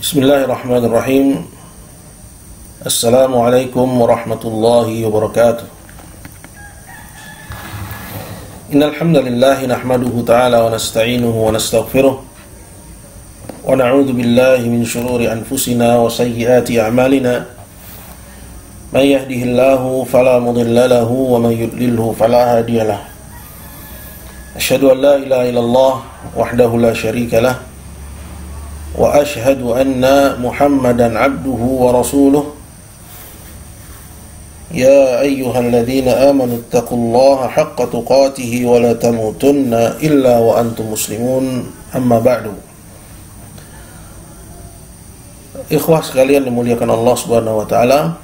Bismillahirrahmanirrahim. Assalamualaikum warahmatullahi wabarakatuh. Innal hamdalillah nahmaduhu ta'ala wa nasta'inuhu wa nastaghfiruh wa na'udzu billahi min shururi anfusina wa sayyiati a'malina. May yahdihillahu fala mudilla lahu wa may yudlilhu fala hadiya lahu. Asyhadu an la ilaha illallah wahdahu la syarika lah wa ashhadu anna Muhammadan abduhu wa rasuluh. Ya ayyuhalladzina amanu taqullaha haqqa tuqatih wa la tamutunna illa wa antum muslimun. Amma ba'du. Ikhwah sekalian dimuliakan Allah Subhanahu wa taala.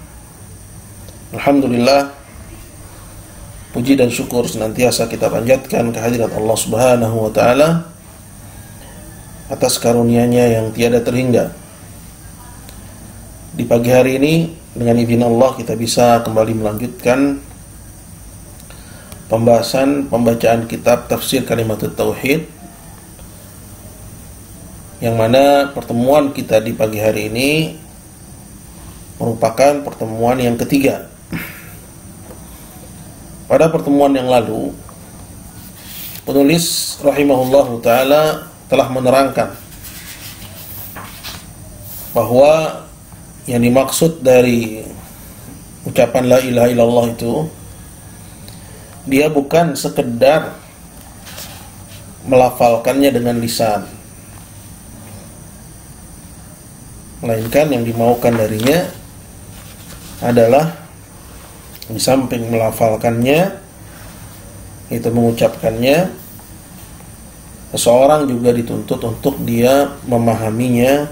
Alhamdulillah, puji dan syukur senantiasa kita panjatkan kehadirat Allah Subhanahu wa taala atas karunia-Nya yang tiada terhingga. Di pagi hari ini dengan izin Allah kita bisa kembali melanjutkan pembacaan kitab Tafsir Kalimatut Tauhid, yang mana pertemuan kita di pagi hari ini merupakan pertemuan yang ketiga. Pada pertemuan yang lalu, penulis rahimahullahu ta'ala telah menerangkan bahwa yang dimaksud dari ucapan la ilaha illallah itu, dia bukan sekedar melafalkannya dengan lisan, melainkan yang dimaukan darinya adalah di samping melafalkannya, itu mengucapkannya, seseorang juga dituntut untuk dia memahaminya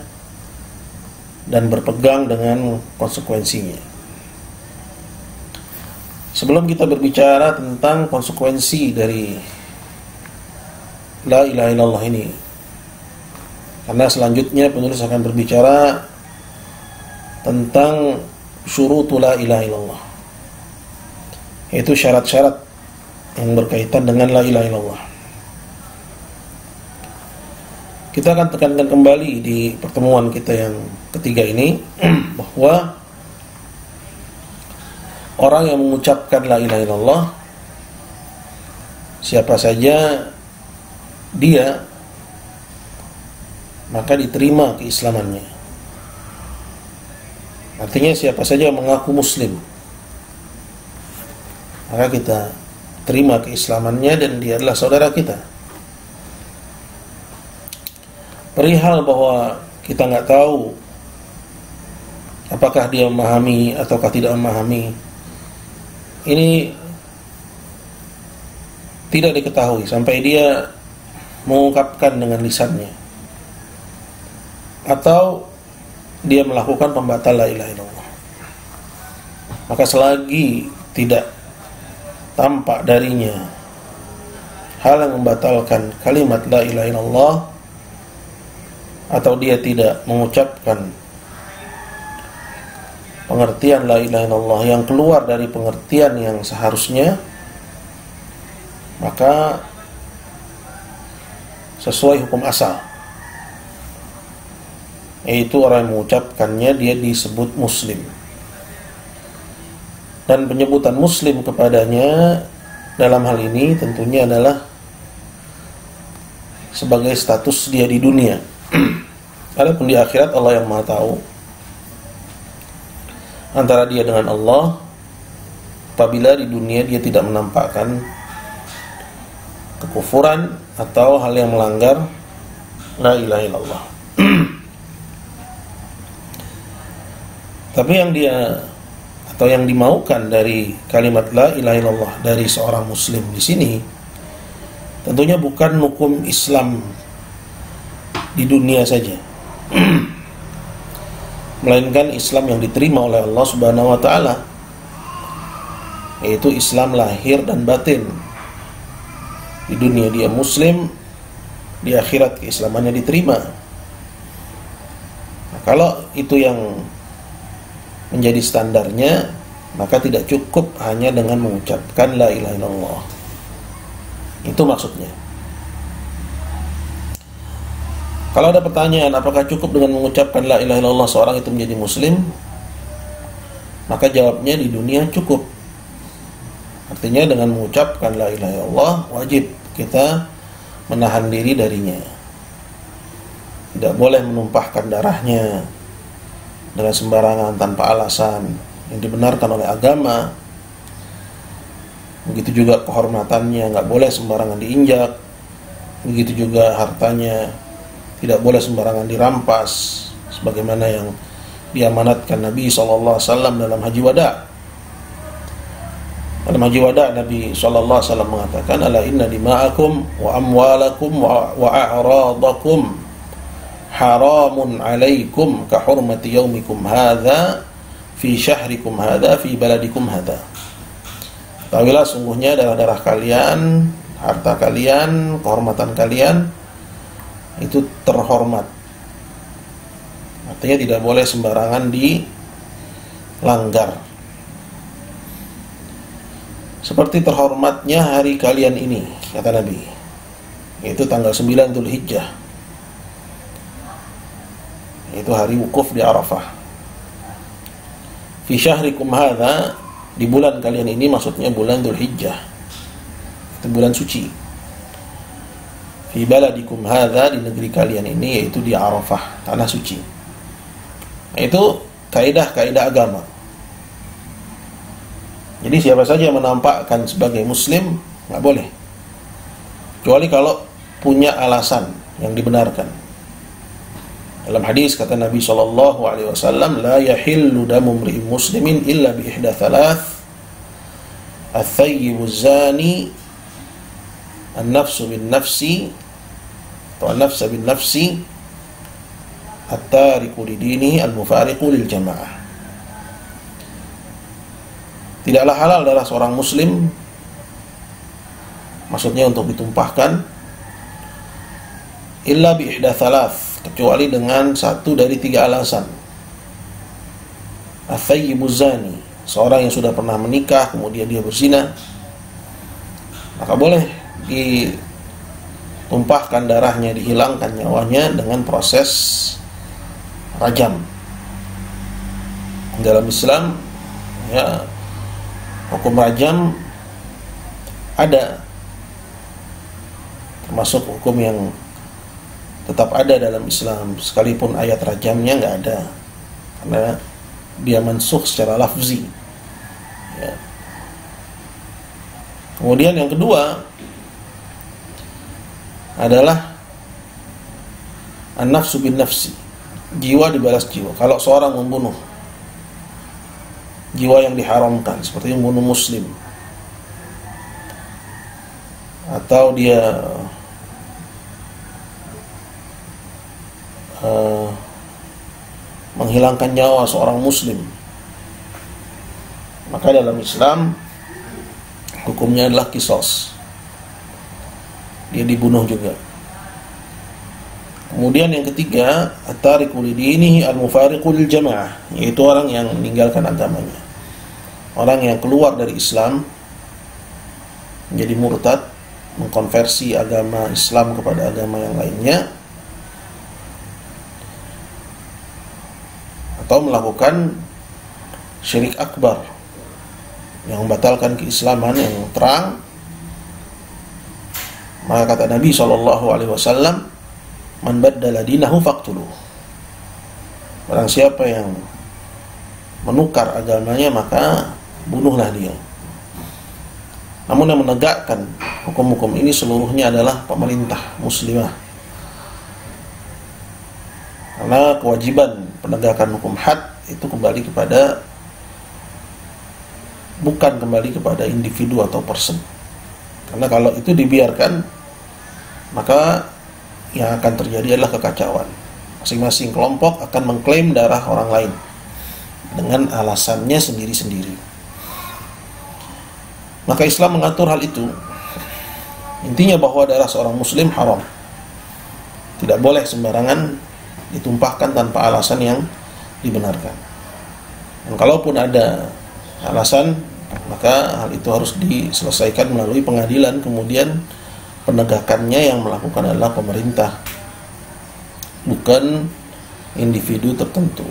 dan berpegang dengan konsekuensinya. Sebelum kita berbicara tentang konsekuensi dari la ilaha illallah ini, karena selanjutnya penulis akan berbicara tentang syurutu la ilaha illallah, yaitu syarat-syarat yang berkaitan dengan la ilaha illallah. Kita akan tekankan kembali di pertemuan kita yang ketiga ini bahwa orang yang mengucapkan la ilaha illallah, siapa saja dia, maka diterima keislamannya. Artinya siapa saja yang mengaku muslim, maka kita terima keislamannya dan dia adalah saudara kita. Perihal bahwa kita nggak tahu apakah dia memahami ataukah tidak memahami, ini tidak diketahui sampai dia mengungkapkan dengan lisannya atau dia melakukan pembatal la ilaha illallah. Maka selagi tidak tampak darinya hal yang membatalkan kalimat la ilaha illallah, atau dia tidak mengucapkan pengertian la ilaha illallah yang keluar dari pengertian yang seharusnya, maka sesuai hukum asal, yaitu orang yang mengucapkannya dia disebut muslim, dan penyebutan muslim kepadanya dalam hal ini tentunya adalah sebagai status dia di dunia. Adapun di akhirat Allah yang Maha tahu antara dia dengan Allah, apabila di dunia dia tidak menampakkan kekufuran atau hal yang melanggar la ilaha illallah. Tapi yang dia atau yang dimaukan dari kalimat la ilaha illallah dari seorang muslim di sini tentunya bukan hukum Islam di dunia saja, melainkan Islam yang diterima oleh Allah Subhanahu wa taala, yaitu Islam lahir dan batin. Di dunia dia muslim, di akhirat keislamannya diterima. Nah, kalau itu yang menjadi standarnya, maka tidak cukup hanya dengan mengucapkan la ilaha illallah. Itu maksudnya. Kalau ada pertanyaan apakah cukup dengan mengucapkan la ilaha illallah seorang itu menjadi muslim, maka jawabnya di dunia cukup. Artinya dengan mengucapkan la ilaha illallah wajib kita menahan diri darinya. Tidak boleh menumpahkan darahnya dengan sembarangan tanpa alasan yang dibenarkan oleh agama. Begitu juga kehormatannya nggak boleh sembarangan diinjak. Begitu juga hartanya tidak boleh sembarangan dirampas, sebagaimana yang diamanatkan Nabi SAW dalam haji wada. Dalam haji wada Nabi SAW mengatakan, ala inna dima'akum wa amwalakum wa a'radakum haramun alaikum ka hurmati yaumikum hadha fi syahrikum hadha fi baladikum hadha. Ketahuilah sungguhnya darah-darah kalian, harta kalian, kehormatan kalian itu terhormat. Artinya tidak boleh sembarangan dilanggar. Seperti terhormatnya hari kalian ini, kata Nabi, yaitu tanggal 9 Dzulhijjah, yaitu hari wukuf di Arafah. Fi syahrikum hadza, di bulan kalian ini, maksudnya bulan Dzulhijjah, itu bulan suci. Fi baladikum hadza, di negeri kalian ini, yaitu di Arafah, tanah suci. Nah, itu kaidah-kaidah agama. Jadi siapa saja yang menampakkan sebagai muslim nggak boleh, kecuali kalau punya alasan yang dibenarkan. Dalam hadis kata Nabi SAW, la yahillu damu imri'in muslimin illa bi ihda thalath, al-thayyibu zani, an-nafsu bin nafsi, atau an-nafsa bin nafsi, at-tariku lidinihi, al-mufariqu lil jamaah. Tidaklah halal darah seorang muslim, maksudnya untuk ditumpahkan, illa bi ihda thalath, kecuali dengan satu dari tiga alasan. Al-thayyibu zani, seorang yang sudah pernah menikah kemudian dia berzina, maka boleh ditumpahkan darahnya, dihilangkan nyawanya dengan proses rajam. Dalam Islam, ya, hukum rajam ada, termasuk hukum yang tetap ada dalam Islam, sekalipun ayat rajamnya nggak ada, karena dia mansukh secara lafzi, ya. Kemudian yang kedua adalah an-nafsu bin nafsi, jiwa dibalas jiwa. Kalau seorang membunuh jiwa yang diharamkan, seperti membunuh muslim, atau dia menghilangkan nyawa seorang muslim, maka dalam Islam hukumnya adalah qisas, dia dibunuh juga. Kemudian yang ketiga, at-tariku lidinihi al-mufariqu lil jamaah, yaitu orang yang meninggalkan agamanya, orang yang keluar dari Islam menjadi murtad, mengkonversi agama Islam kepada agama yang lainnya, atau melakukan syirik akbar yang membatalkan keislaman yang terang. Maka kata Nabi SAW, man baddala dinahu faqtuluh, barang siapa yang menukar agamanya maka bunuhlah dia. Namun yang menegakkan hukum-hukum ini seluruhnya adalah pemerintah muslimah, karena kewajiban penegakan hukum had itu bukan kembali kepada individu atau person. Karena kalau itu dibiarkan, maka yang akan terjadi adalah kekacauan. Masing-masing kelompok akan mengklaim darah orang lain dengan alasannya sendiri-sendiri. Maka Islam mengatur hal itu. Intinya bahwa darah seorang muslim haram, tidak boleh sembarangan ditumpahkan tanpa alasan yang dibenarkan. Dan kalaupun ada alasan, maka hal itu harus diselesaikan melalui pengadilan. Kemudian penegakannya yang melakukan adalah pemerintah. bukan individu tertentu.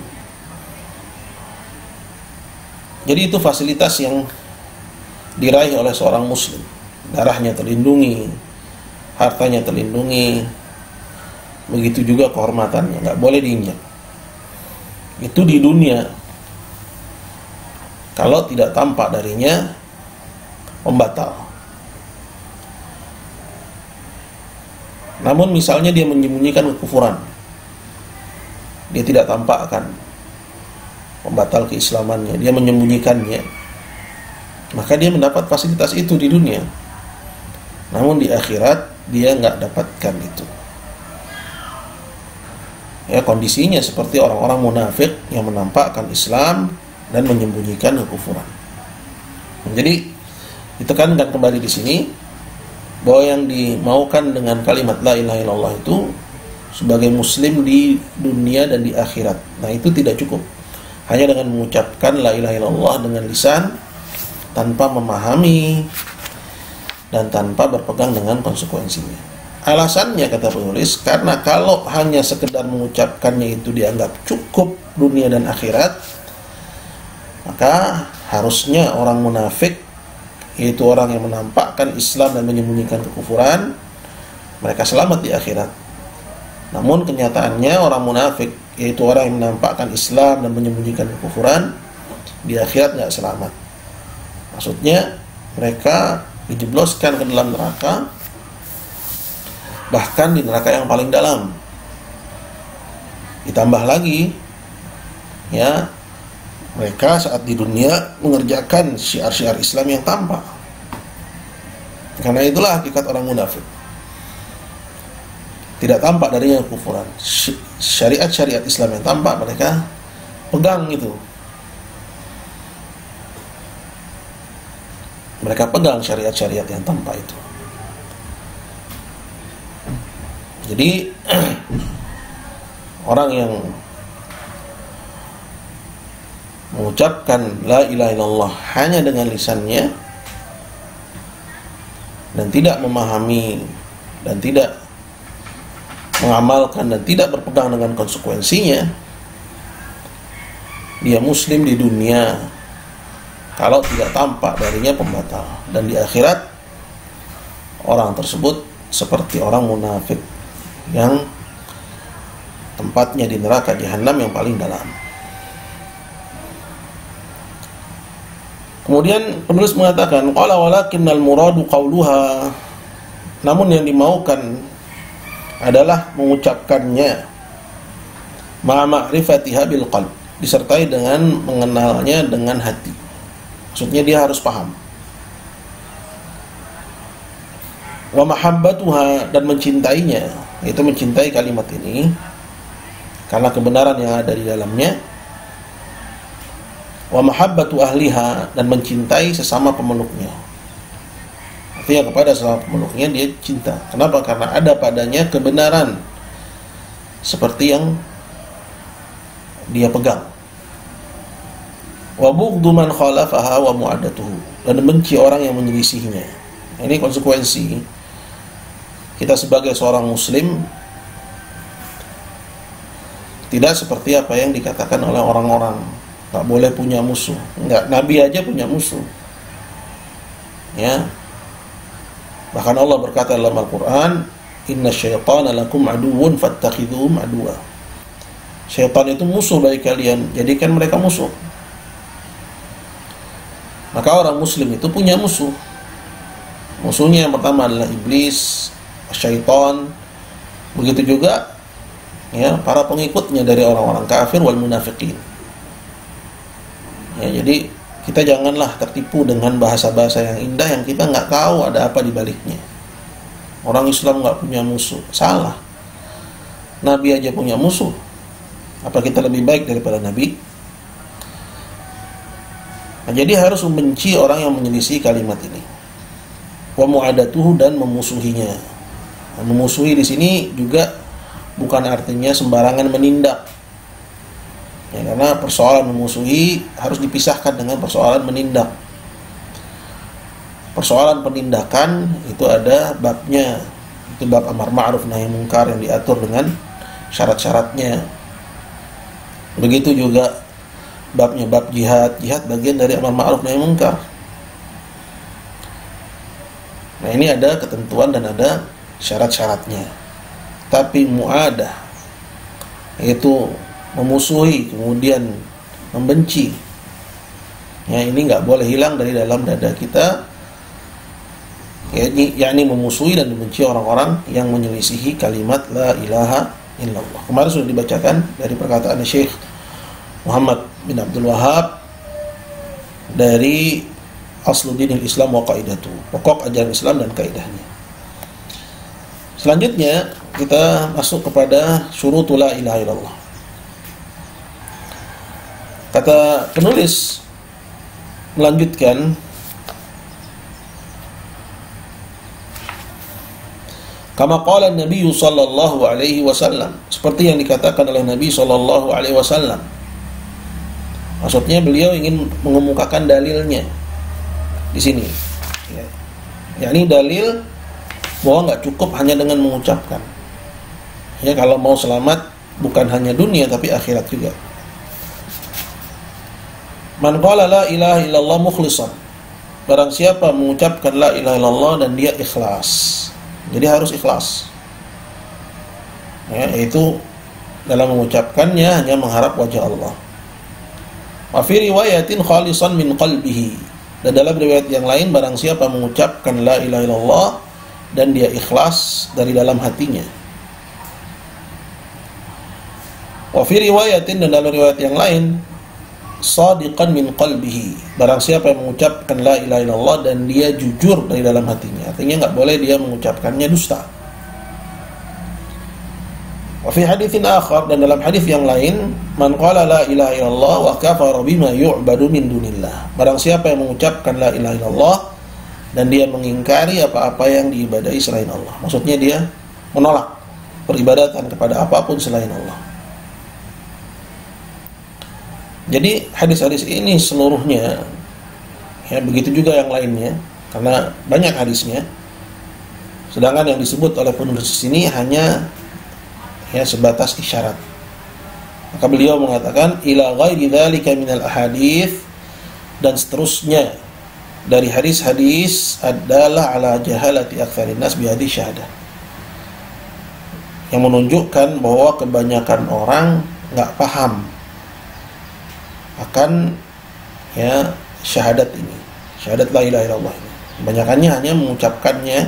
Jadi itu fasilitas yang diraih oleh seorang muslim. Darahnya terlindungi, hartanya terlindungi, begitu juga kehormatannya, nggak boleh diinjak. Itu di dunia. Kalau tidak tampak darinya pembatal. Namun misalnya dia menyembunyikan kekufuran, dia tidak tampakkan pembatal keislamannya, dia menyembunyikannya, maka dia mendapat fasilitas itu di dunia. Namun di akhirat dia nggak dapatkan itu. Ya, kondisinya seperti orang-orang munafik yang menampakkan Islam dan menyembunyikan kekufuran. Jadi ditekankan kembali di sini bahwa yang dimaukan dengan kalimat la ilaha illallah itu sebagai muslim di dunia dan di akhirat. Nah, itu tidak cukup hanya dengan mengucapkan la ilaha illallah dengan lisan tanpa memahami dan tanpa berpegang dengan konsekuensinya. Alasannya, kata penulis, karena kalau hanya sekedar mengucapkannya itu dianggap cukup dunia dan akhirat, maka harusnya orang munafik, yaitu orang yang menampakkan Islam dan menyembunyikan kekufuran, mereka selamat di akhirat. Namun kenyataannya orang munafik, yaitu orang yang menampakkan Islam dan menyembunyikan kekufuran, di akhirat nggak selamat. Maksudnya mereka dijebloskan ke dalam neraka, bahkan di neraka yang paling dalam. Ditambah lagi, ya, mereka saat di dunia mengerjakan syiar-syiar Islam yang tampak. Karena itulah hakikat orang munafik. Tidak tampak darinya kekufuran. Syariat-syariat Islam yang tampak mereka pegang itu. Mereka pegang syariat-syariat yang tampak itu. Jadi orang yang mengucapkan la ilaha illallah hanya dengan lisannya dan tidak memahami dan tidak mengamalkan dan tidak berpegang dengan konsekuensinya, dia muslim di dunia kalau tidak tampak darinya pembatal, dan di akhirat orang tersebut seperti orang munafik yang tempatnya di neraka jahanam yang paling dalam. Kemudian penulis mengatakan, qala walakinnal muradu qauluha, namun yang dimaukan adalah mengucapkannya ma'a ma'rifatiha bil qalb, disertai dengan mengenalnya dengan hati. Maksudnya dia harus paham. Wa mahabbatuha, dan mencintainya, yaitu mencintai kalimat ini karena kebenaran yang ada di dalamnya. Wa mahabbatu ahliha, dan mencintai sesama pemeluknya. Artinya kepada sesama pemeluknya dia cinta. Kenapa? Karena ada padanya kebenaran seperti yang dia pegang. Wa bughdu man khalafaha wa mu'adatuhu, dan benci orang yang menyelisihinya. Ini konsekuensi kita sebagai seorang muslim tidak seperti apa yang dikatakan oleh orang-orang. Nggak boleh punya musuh. Nggak, Nabi aja punya musuh. Ya. Bahkan Allah berkata dalam Al-Quran, inna syaitana lakum aduwwun fattakhidhuhum aduwa. Syaitan itu musuh bagi kalian, jadikan mereka musuh. Maka orang muslim itu punya musuh. Musuhnya yang pertama adalah iblis, syaitan. Begitu juga ya para pengikutnya dari orang-orang kafir wal munafiqin. Ya, jadi kita janganlah tertipu dengan bahasa-bahasa yang indah yang kita nggak tahu ada apa di baliknya. Orang Islam nggak punya musuh, salah. Nabi aja punya musuh. Apa kita lebih baik daripada Nabi? Nah, jadi harus membenci orang yang menyelisih kalimat ini. Wa mu'adatuhu, dan memusuhinya. Nah, memusuhi di sini juga bukan artinya sembarangan menindak. Ya, karena persoalan memusuhi harus dipisahkan dengan persoalan menindak. Persoalan penindakan itu ada babnya, itu bab amar ma'ruf nahi munkar yang diatur dengan syarat-syaratnya. Begitu juga babnya bab jihad. Jihad bagian dari amar ma'ruf nahi munkar. Nah, ini ada ketentuan dan ada syarat-syaratnya. Tapi mu'adah, yaitu memusuhi kemudian membenci, ya, ini nggak boleh hilang dari dalam dada kita, yakni memusuhi dan membenci orang-orang yang menyelisihi kalimat la ilaha illallah. Kemarin sudah dibacakan dari perkataan Syekh Muhammad bin Abdul Wahab dari Asluddinil Islam wa Qaidatu, pokok ajaran Islam dan kaidahnya. Selanjutnya kita masuk kepada syurutul la ilaha illallah. Kata penulis melanjutkan, kama qala Nabi sallallahu alaihi wasallam, seperti yang dikatakan oleh Nabi sallallahu alaihi wasallam. Maksudnya beliau ingin mengemukakan dalilnya di sini, ya. Yakni dalil bahwa nggak cukup hanya dengan mengucapkan. Ya, kalau mau selamat bukan hanya dunia tapi akhirat juga. Man qala la ilaha illallah mukhlishan. Barang siapa mengucapkan la ilaha illallah dan dia ikhlas. Jadi harus ikhlas. Ya, yaitu dalam mengucapkannya hanya mengharap wajah Allah. Wa fi riwayatin khalisan min qalbihi. Dan dalam riwayat yang lain, barang siapa mengucapkan la ilaha illallah dan dia ikhlas dari dalam hatinya. Wa fi riwayatin, dan dalam riwayat yang lain, shadiqan min qalbihi. Barang siapa yang mengucapkan la ilaha illallah dan dia jujur dari dalam hatinya. Artinya enggak boleh dia mengucapkannya dusta. Wa fi haditsin akhar, dan dalam hadis yang lain, man qala la ilaha illallah wa kafara bima yu'badu min dunillah. Barang siapa yang mengucapkan la ilaha illallah dan dia mengingkari apa-apa yang diibadahi selain Allah. Maksudnya dia menolak peribadatan kepada apapun selain Allah. Jadi hadis-hadis ini seluruhnya, ya, begitu juga yang lainnya, karena banyak hadisnya. Sedangkan yang disebut oleh penulis ini hanya, ya, sebatas isyarat. Maka beliau mengatakan ila ghairi dzalika minal ahadits, dan seterusnya dari hadis-hadis adalah ala jahalati aktsarin nas bi hadis syahadah, yang menunjukkan bahwa kebanyakan orang enggak paham akan, ya, syahadat ini, syahadat la ilaha illallah ini. Kebanyakannya hanya mengucapkannya,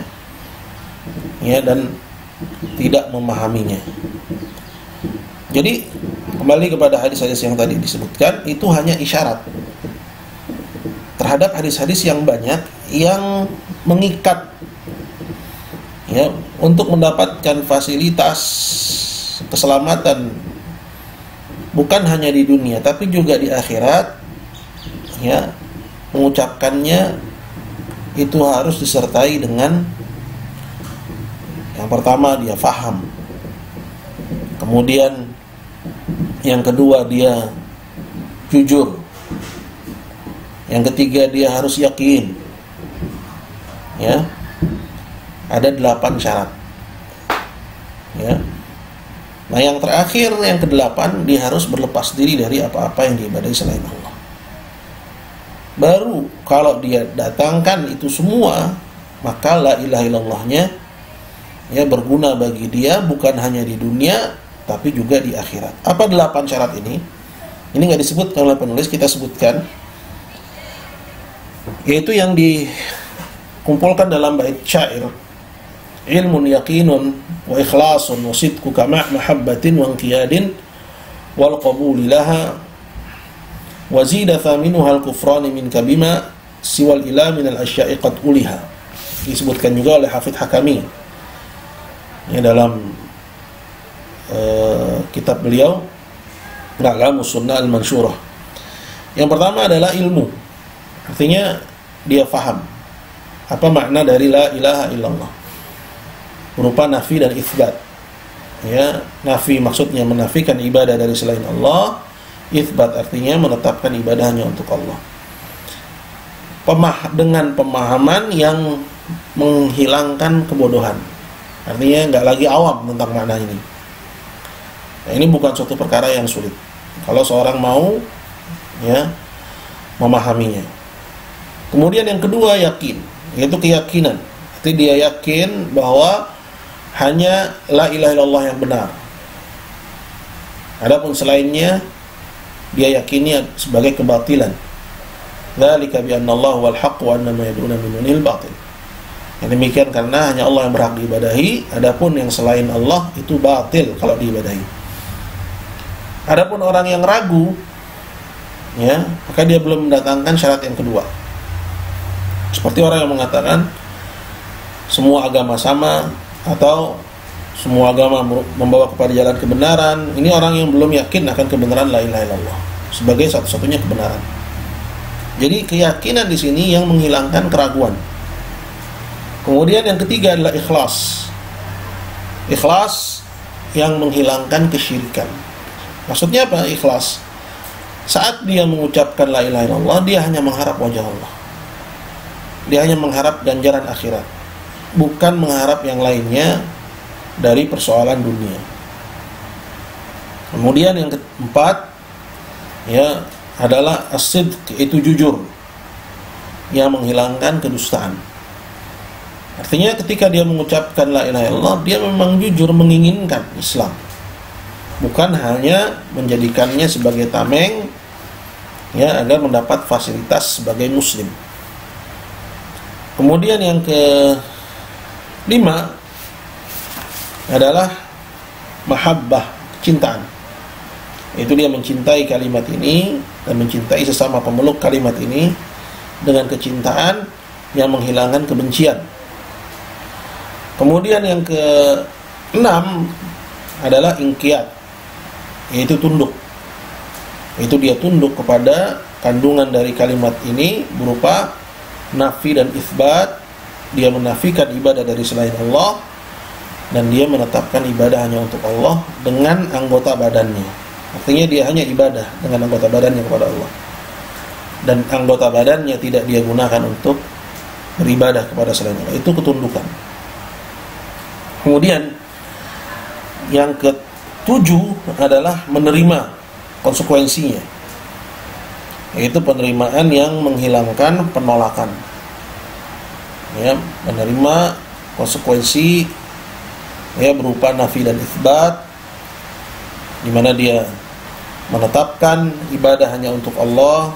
ya, dan tidak memahaminya. Jadi kembali kepada hadis-hadis yang tadi disebutkan, itu hanya isyarat terhadap hadis-hadis yang banyak yang mengikat, ya, untuk mendapatkan fasilitas keselamatan bukan hanya di dunia tapi juga di akhirat. Ya, mengucapkannya itu harus disertai dengan yang pertama dia faham, kemudian yang kedua dia jujur, yang ketiga dia harus yakin. Ya, ada 8 syarat. Ya, nah yang terakhir, yang ke-8, dia harus berlepas diri dari apa-apa yang diibadahi selain Allah. Baru kalau dia datangkan itu semua, maka la ilaha illallahnya, ya, berguna bagi dia bukan hanya di dunia tapi juga di akhirat. Apa 8 syarat ini? Ini nggak disebutkan oleh penulis, kita sebutkan, yaitu yang dikumpulkan dalam bait syair, ilmun yaqinun wa ikhlasun wa sidqu kama mahabbatin wa inqiyadin wal qabuli laha wa zida thaminuha al kufrani min kabima siwal ila min al asya'i qad uliha. Disebutkan juga oleh Hafidz Hakami, ya, dalam kitab beliau A'lamus Sunnah Al-Mansyurah. Yang pertama adalah ilmu, artinya dia faham apa makna dari la ilaha illallah, berupa nafi dan itsbat. Ya, nafi maksudnya menafikan ibadah dari selain Allah, itsbat artinya menetapkan ibadahnya untuk Allah. Dengan pemahaman yang menghilangkan kebodohan, artinya nggak lagi awam tentang makna ini. Nah, ini bukan suatu perkara yang sulit kalau seorang mau ya memahaminya. Kemudian yang kedua yakin, yaitu keyakinan. Jadi dia yakin bahwa hanya la ilaha illallah yang benar. Adapun selainnya dia yakini sebagai kebatilan. Dzalika bi anna Allah wal haqq wa anna ma yad'una min dunihil batil. Yang demikian karena hanya Allah yang berhak diibadahi, adapun yang selain Allah itu batil kalau diibadahi. Adapun orang yang ragu, ya, maka dia belum mendatangkan syarat yang kedua. Seperti orang yang mengatakan semua agama sama atau semua agama membawa kepada jalan kebenaran. Ini orang yang belum yakin akan kebenaran la ilaha illallah sebagai satu-satunya kebenaran. Jadi keyakinan di sini yang menghilangkan keraguan. Kemudian yang ketiga adalah ikhlas. Ikhlas yang menghilangkan kesyirikan. Maksudnya apa ikhlas? Saat dia mengucapkan la ilaha illallah, dia hanya mengharap wajah Allah. Dia hanya mengharap ganjaran akhirat, bukan mengharap yang lainnya dari persoalan dunia. Kemudian yang keempat ya adalah as-sidq, itu jujur, yang menghilangkan kedustaan. Artinya ketika dia mengucapkan la ilaha illallah, dia memang jujur menginginkan Islam, bukan hanya menjadikannya sebagai tameng ya agar mendapat fasilitas sebagai muslim. Kemudian yang kelima adalah mahabbah, kecintaan. Itu dia mencintai kalimat ini dan mencintai sesama pemeluk kalimat ini dengan kecintaan yang menghilangkan kebencian. Kemudian yang keenam adalah inqiyad, yaitu tunduk. Itu dia tunduk kepada kandungan dari kalimat ini berupa nafi dan itsbat. Dia menafikan ibadah dari selain Allah dan dia menetapkan ibadah hanya untuk Allah dengan anggota badannya. Artinya dia hanya ibadah dengan anggota badannya kepada Allah, dan anggota badannya tidak dia gunakan untuk beribadah kepada selain Allah. Itu ketundukan. Kemudian yang ketujuh adalah menerima konsekuensinya, yaitu penerimaan yang menghilangkan penolakan. Ya, menerima konsekuensi ya berupa nafi dan itsbat, di mana dia menetapkan ibadah hanya untuk Allah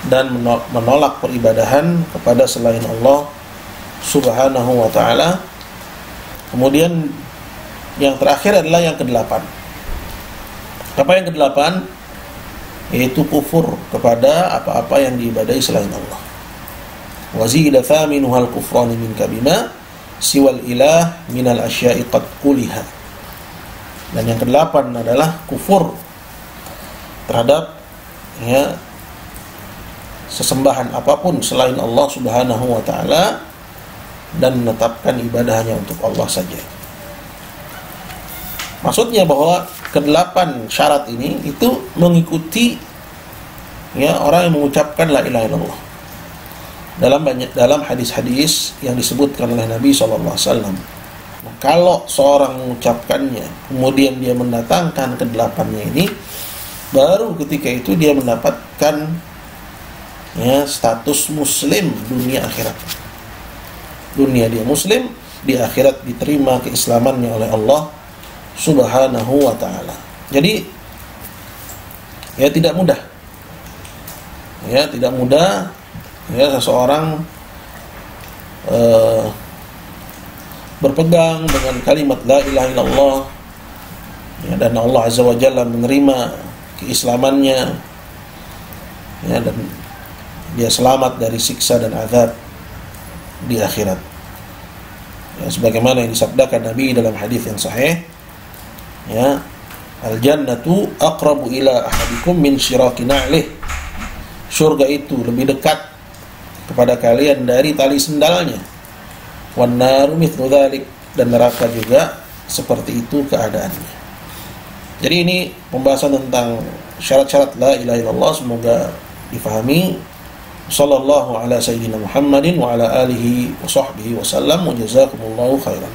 dan menolak peribadahan kepada selain Allah Subhanahu wa ta'ala. Kemudian yang terakhir adalah yang kedelapan. Apa yang kedelapan? Yaitu kufur kepada apa-apa yang diibadahi selain Allah. Wa zida thaminuha al-kufrani minka bima siwal ilah minal asya'i qad kuliha. Dan yang kedelapan adalah kufur terhadap ya sesembahan apapun selain Allah Subhanahu wa ta'ala dan menetapkan ibadah hanya untuk Allah saja. Maksudnya bahwa kedelapan syarat ini itu mengikuti ya orang yang mengucapkan la ilaha illallah. Dalam hadis-hadis yang disebutkan oleh Nabi SAW. Nah, kalau seorang mengucapkannya kemudian dia mendatangkan kedelapannya ini, baru ketika itu dia mendapatkan ya status muslim dunia akhirat. Dunia dia muslim, di akhirat diterima keislamannya oleh Allah Subhanahu wa ta'ala. Jadi ya tidak mudah. Ya tidak mudah ya seseorang berpegang dengan kalimat la ilaha illallah ya, dan Allah Azza wa Jalla menerima keislamannya ya, dan dia selamat dari siksa dan azab di akhirat ya, sebagaimana yang disabdakan Nabi dalam hadis yang sahih ya, al-jannatu aqrabu ila ahadikum min syiraki na'lih. Surga itu lebih dekat kepada kalian dari tali sendalnya. Wan naru mithlu dzalik, dan neraka juga seperti itu keadaannya. Jadi ini pembahasan tentang syarat-syarat la ilaha illallah, semoga difahami. Sallallahu ala sayyidina Muhammadin wa ala alihi wa sahbihi wa sallam, wa jazakumullahu khairan.